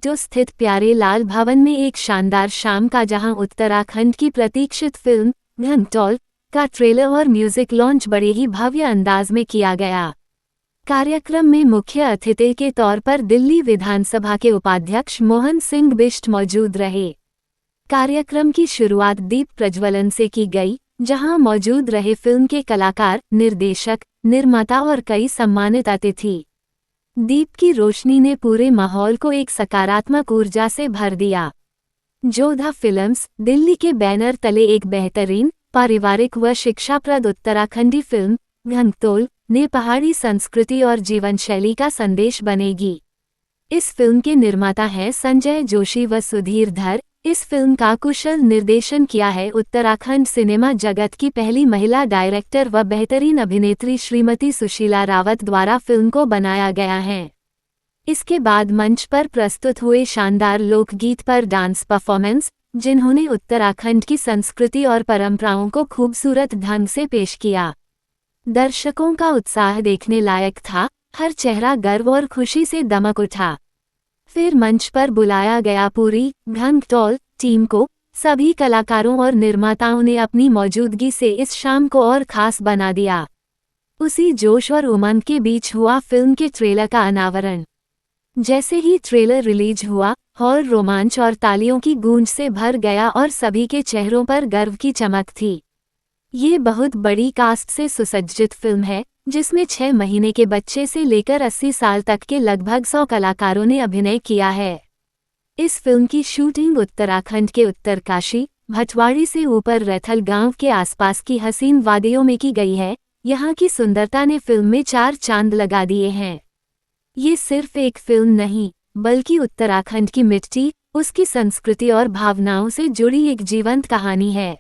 सीटों स्थित प्यारे लाल भवन में एक शानदार शाम का, जहां उत्तराखंड की प्रतीक्षित फिल्म घंटोल का ट्रेलर और म्यूजिक लॉन्च बड़े ही भव्य अंदाज में किया गया। कार्यक्रम में मुख्य अतिथि के तौर पर दिल्ली विधानसभा के उपाध्यक्ष मोहन सिंह बिष्ट मौजूद रहे। कार्यक्रम की शुरुआत दीप प्रज्वलन से की गई, जहां मौजूद रहे फिल्म के कलाकार, निर्देशक, निर्माता और कई सम्मानित अतिथि। दीप की रोशनी ने पूरे माहौल को एक सकारात्मक ऊर्जा से भर दिया। जोधा फिल्म्स दिल्ली के बैनर तले एक बेहतरीन, पारिवारिक व शिक्षाप्रद उत्तराखंडी फिल्म घंटोल ने पहाड़ी संस्कृति और जीवन शैली का संदेश बनेगी। इस फिल्म के निर्माता हैं संजय जोशी व सुधीर धर। इस फिल्म का कुशल निर्देशन किया है उत्तराखंड सिनेमा जगत की पहली महिला डायरेक्टर व बेहतरीन अभिनेत्री श्रीमती सुशीला रावत द्वारा फिल्म को बनाया गया है। इसके बाद मंच पर प्रस्तुत हुए शानदार लोकगीत पर डांस परफॉर्मेंस, जिन्होंने उत्तराखंड की संस्कृति और परंपराओं को खूबसूरत ढंग से पेश किया। दर्शकों का उत्साह देखने लायक था, हर चेहरा गर्व और खुशी से दमक उठा। फिर मंच पर बुलाया गया पूरी घंटोल टीम को। सभी कलाकारों और निर्माताओं ने अपनी मौजूदगी से इस शाम को और खास बना दिया। उसी जोश और उमंग के बीच हुआ फिल्म के ट्रेलर का अनावरण। जैसे ही ट्रेलर रिलीज हुआ, हॉल रोमांच और तालियों की गूंज से भर गया और सभी के चेहरों पर गर्व की चमक थी। ये बहुत बड़ी कास्ट से सुसज्जित फिल्म है, जिसमें 6 महीने के बच्चे से लेकर 80 साल तक के लगभग 100 कलाकारों ने अभिनय किया है। इस फिल्म की शूटिंग उत्तराखंड के उत्तरकाशी, भटवाड़ी से ऊपर रैथल गांव के आसपास की हसीन वादियों में की गई है। यहाँ की सुंदरता ने फिल्म में 4 चांद लगा दिए हैं। ये सिर्फ एक फिल्म नहीं, बल्कि उत्तराखंड की मिट्टी, उसकी संस्कृति और भावनाओं से जुड़ी एक जीवंत कहानी है।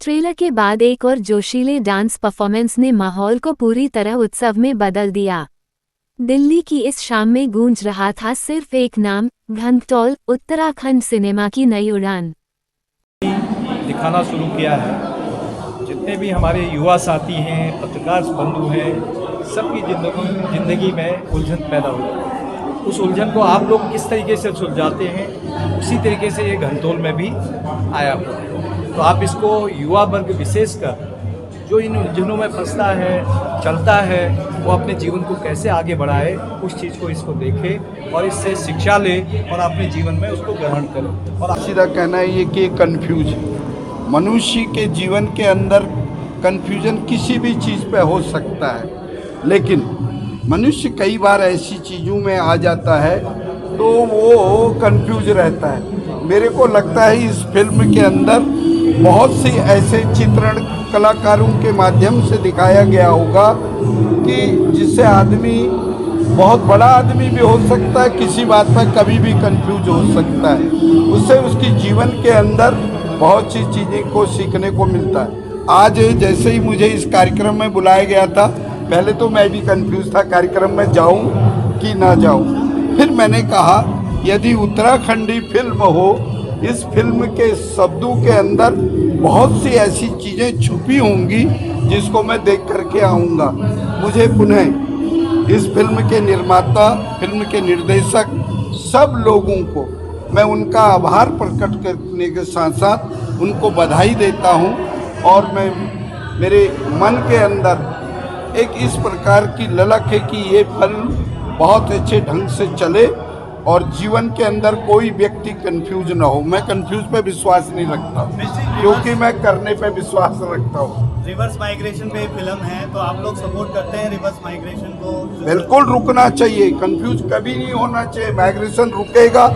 ट्रेलर के बाद एक और जोशीले डांस परफॉर्मेंस ने माहौल को पूरी तरह उत्सव में बदल दिया। दिल्ली की इस शाम में गूंज रहा था सिर्फ एक नाम, घंटोल, उत्तराखंड सिनेमा की नई उड़ान। दिखाना शुरू किया है। जितने भी हमारे युवा साथी हैं, पत्रकार बंधु हैं, सबकी जिंदगी में उलझन पैदा होती है। उस उलझन को आप लोग किस तरीके से सुलझाते हैं, उसी तरीके से ये घंटोल में भी आया हुआ है। तो आप इसको युवा वर्ग विशेषकर जो इन उलझनों में फंसता है, चलता है, वो अपने जीवन को कैसे आगे बढ़ाए, उस चीज़ को इसको देखे और इससे शिक्षा ले और अपने जीवन में उसको ग्रहण करे। और सीधा कहना है ये कि कन्फ्यूज मनुष्य के जीवन के अंदर कन्फ्यूजन किसी भी चीज़ पे हो सकता है, लेकिन मनुष्य कई बार ऐसी चीज़ों में आ जाता है तो वो कन्फ्यूज रहता है। मेरे को लगता है इस फिल्म के अंदर बहुत सी ऐसे चित्रण कलाकारों के माध्यम से दिखाया गया होगा कि जिससे आदमी बहुत बड़ा आदमी भी हो सकता है, किसी बात पर कभी भी कंफ्यूज हो सकता है। उससे उसकी जीवन के अंदर बहुत सी चीज़ें को सीखने को मिलता है। आज जैसे ही मुझे इस कार्यक्रम में बुलाया गया था, पहले तो मैं भी कंफ्यूज था कार्यक्रम में जाऊं कि ना जाऊं। फिर मैंने कहा यदि उत्तराखंडी फिल्म हो, इस फिल्म के शब्दों के अंदर बहुत सी ऐसी चीज़ें छुपी होंगी जिसको मैं देख करके आऊँगा। मुझे पुनः इस फिल्म के निर्माता, फिल्म के निर्देशक, सब लोगों को मैं उनका आभार प्रकट करने के साथ साथ उनको बधाई देता हूँ। और मैं मेरे मन के अंदर एक इस प्रकार की ललक है कि ये फिल्म बहुत अच्छे ढंग से चले और जीवन के अंदर कोई व्यक्ति कंफ्यूज ना हो। मैं कंफ्यूज पे विश्वास नहीं रखता, क्योंकि मैं करने पे विश्वास रखता हूँ। रिवर्स माइग्रेशन पे फिल्म है, तो आप लोग सपोर्ट करते हैं रिवर्स माइग्रेशन को? बिल्कुल रुकना चाहिए, कंफ्यूज कभी नहीं होना चाहिए। माइग्रेशन रुकेगा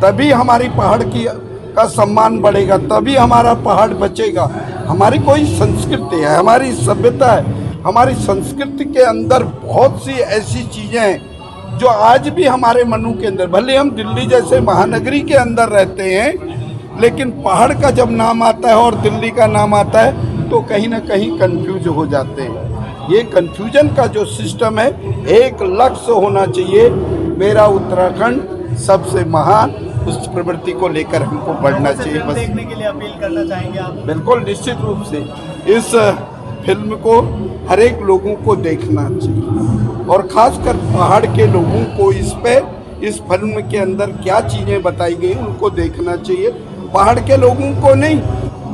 तभी हमारी पहाड़ का सम्मान बढ़ेगा, तभी हमारा पहाड़ बचेगा। हमारी कोई संस्कृति है, हमारी सभ्यता है। हमारी संस्कृति के अंदर बहुत सी ऐसी चीज़ें हैं जो आज भी हमारे मनों के अंदर, भले हम दिल्ली जैसे महानगरी के अंदर रहते हैं, लेकिन पहाड़ का जब नाम आता है और दिल्ली का नाम आता है तो कहीं ना कहीं कंफ्यूज हो जाते हैं। ये कंफ्यूजन का जो सिस्टम है, एक लक्ष्य होना चाहिए, मेरा उत्तराखंड सबसे महान, उस प्रवृत्ति को लेकर हमको बढ़ना चाहिए। बस देखने के लिए अपील करना चाहेंगे आप? बिल्कुल, निश्चित रूप से इस फिल्म को हर एक लोगों को देखना चाहिए और खासकर पहाड़ के लोगों को इस पे इस फिल्म के अंदर क्या चीज़ें बताई गई उनको देखना चाहिए, पहाड़ के लोगों को नहीं,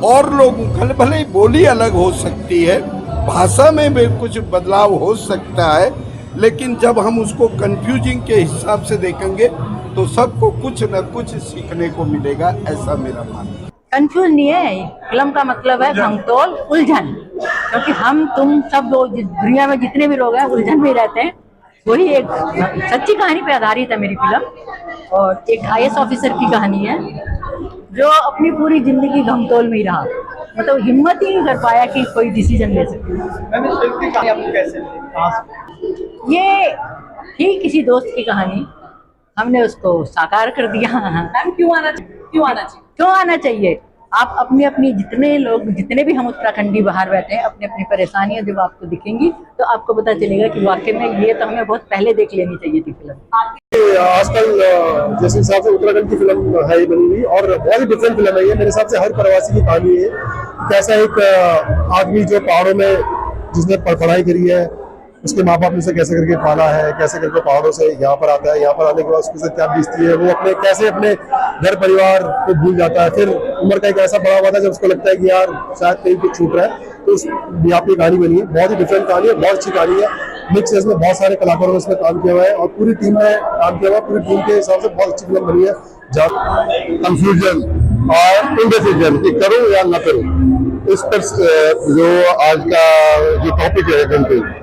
और लोगों को। भले ही बोली अलग हो सकती है, भाषा में भी कुछ बदलाव हो सकता है, लेकिन जब हम उसको कन्फ्यूजिंग के हिसाब से देखेंगे तो सबको कुछ न कुछ सीखने को मिलेगा, ऐसा मेरा मानना है। कंफ्यूज नहीं है, फिल्म का मतलब है घमतोल, उलझन। क्योंकि हम तुम सब लोग दुनिया में जितने भी लोग हैं उलझन में रहते हैं। वही एक सच्ची कहानी पे आधारित है मेरी फिल्म, और एक IAS ऑफिसर की कहानी है जो अपनी पूरी जिंदगी घमतोल में ही रहा, मतलब हिम्मत ही नहीं कर पाया कि कोई डिसीजन ले सके। मैम, इस फिल्म की कहानी आपको कैसे लगी? कहाँ से? ये थी किसी दोस्त की कहानी, हमने उसको साकार कर दिया। मैम क्यों आना चाहिए? क्यों आना चाहिए? आप अपनी अपनी जितने भी हम उत्तराखंडी बाहर बैठे हैं, अपनी अपनी परेशानियां जब आपको दिखेंगी तो आपको पता चलेगा कि वाकई में ये तो हमें बहुत पहले देख लेनी चाहिए थी फिल्म। आजकल जिस हिसाब से उत्तराखंड की फिल्म है ये बनी हुई, और बहुत ही डिफरेंट फिल्म है ये। मेरे हिसाब से हर प्रवासी की कहानी है, कैसा एक आदमी जो पहाड़ों में जिसने पढ़ाई करी है, उसके माँ बाप ने उसे कैसे करके पाला है, कैसे करके पहाड़ों से यहाँ पर आता है, यहाँ पर आने के बाद उसके साथ क्या बीतती है, वो कैसे अपने घर परिवार को भूल जाता है। फिर उम्र का एक ऐसा बड़ा हुआ था जब उसको लगता है कि यार शायद कहीं कुछ छूट रहा है, तो उस यहाँ पे कहानी बनी है। बहुत ही डिफरेंट कहानी है, बहुत अच्छी कहानी है। मिक्स है, इसमें बहुत सारे कलाकारों ने इसमें काम किया हुआ है और पूरी टीम ने काम किया हुआ है। पूरी टीम के हिसाब से बहुत अच्छी फिल्म बनी है। कंफ्यूजन और इंडिसीजन कि करूं या ना करूं, इस पर जो आज का जो टॉपिक है content,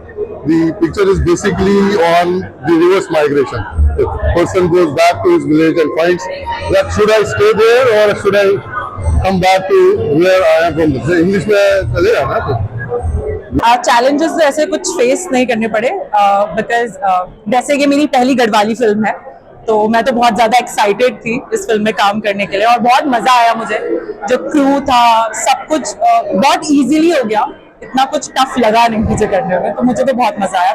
the picture is basically on the reverse migration. The person goes back to his village and finds that should I stay there or should I come back to where I am from. English में चलेगा ना तो challenges ऐसे कुछ face नहीं करने पड़े, because जैसे कि मेरी पहली गढ़वाली फिल्म है, तो मैं तो बहुत ज्यादा एक्साइटेड थी इस फिल्म में काम करने के लिए, और बहुत मजा आया मुझे। जो क्रू था सब कुछ बहुत इजीली हो गया, इतना कुछ टफ लगा नहीं मुझे करने में, तो मुझे तो बहुत मजा आया।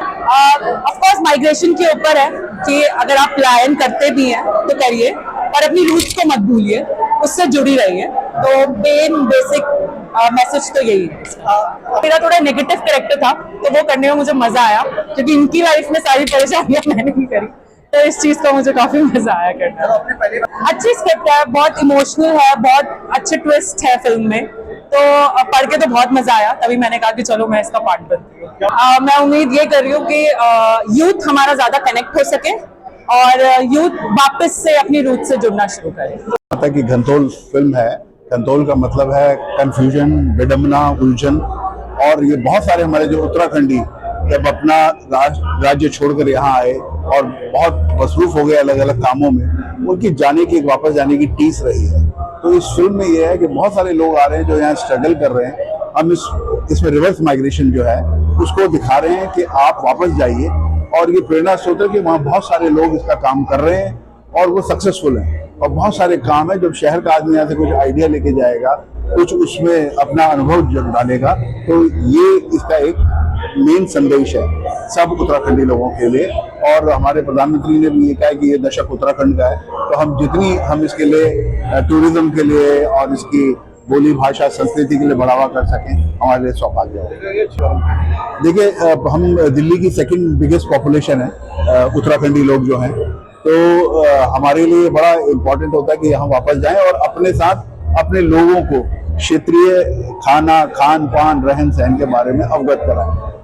ऑफ कोर्स माइग्रेशन के ऊपर है कि अगर आप प्लान करते भी हैं तो करिए, पर अपनी रूट्स को मत भूलिए, उससे जुड़ी रहिए। तो मेन बेसिक मैसेज तो यही है। मेरा थोड़ा नेगेटिव कैरेक्टर था, तो वो करने में मुझे मजा आया, क्योंकि इनकी लाइफ में सारी परेशानियां मैंने भी करी, तो इस चीज का मुझे काफी मजा आया करना। अच्छी स्क्रिप्ट है, बहुत इमोशनल है, बहुत अच्छे ट्विस्ट है फिल्म में, तो पढ़ के तो बहुत मजा आया, तभी मैंने कहा कि चलो मैं इसका पार्ट बनती हूँ। मैं उम्मीद ये कर रही हूँ कि यूथ हमारा ज्यादा कनेक्ट हो सके और यूथ वापस से अपनी रूट से जुड़ना शुरू करे। कि घंतोल फिल्म है, घंतोल का मतलब है कंफ्यूजन, विडम्बना, उलझन। और ये बहुत सारे हमारे जो उत्तराखंडी जब अपना राज्य छोड़कर यहाँ आए और बहुत मसरूफ हो गए अलग अलग कामों में, उनकी जाने की, वापस जाने की टीस रही है। तो इस फिल्म में ये है कि बहुत सारे लोग आ रहे हैं जो यहाँ स्ट्रगल कर रहे हैं। हम इसमें रिवर्स माइग्रेशन जो है उसको दिखा रहे हैं कि आप वापस जाइए, और ये प्रेरणा स्रोत है कि वहाँ बहुत सारे लोग इसका काम कर रहे हैं और वो सक्सेसफुल हैं। और बहुत सारे काम है, जब शहर का आदमी यहाँ से कुछ आइडिया लेके जाएगा, कुछ उसमें अपना अनुभव डालेगा, तो ये इसका एक मेन संदेश है सब उत्तराखंडी लोगों के लिए। और हमारे प्रधानमंत्री ने भी ये कहा कि ये दशक उत्तराखंड का है, तो हम जितनी हम इसके लिए टूरिज्म के लिए और इसकी बोली भाषा संस्कृति के लिए बढ़ावा कर सकें, हमारे लिए सौभाग्य है। देखिए, हम दिल्ली की सेकंड बिगेस्ट पॉपुलेशन है उत्तराखंडी लोग जो हैं, तो हमारे लिए बड़ा इम्पोर्टेंट होता है कि हम वापस जाएं और अपने साथ अपने लोगों को क्षेत्रीय खाना, खान पान, रहन सहन के बारे में अवगत कराएं।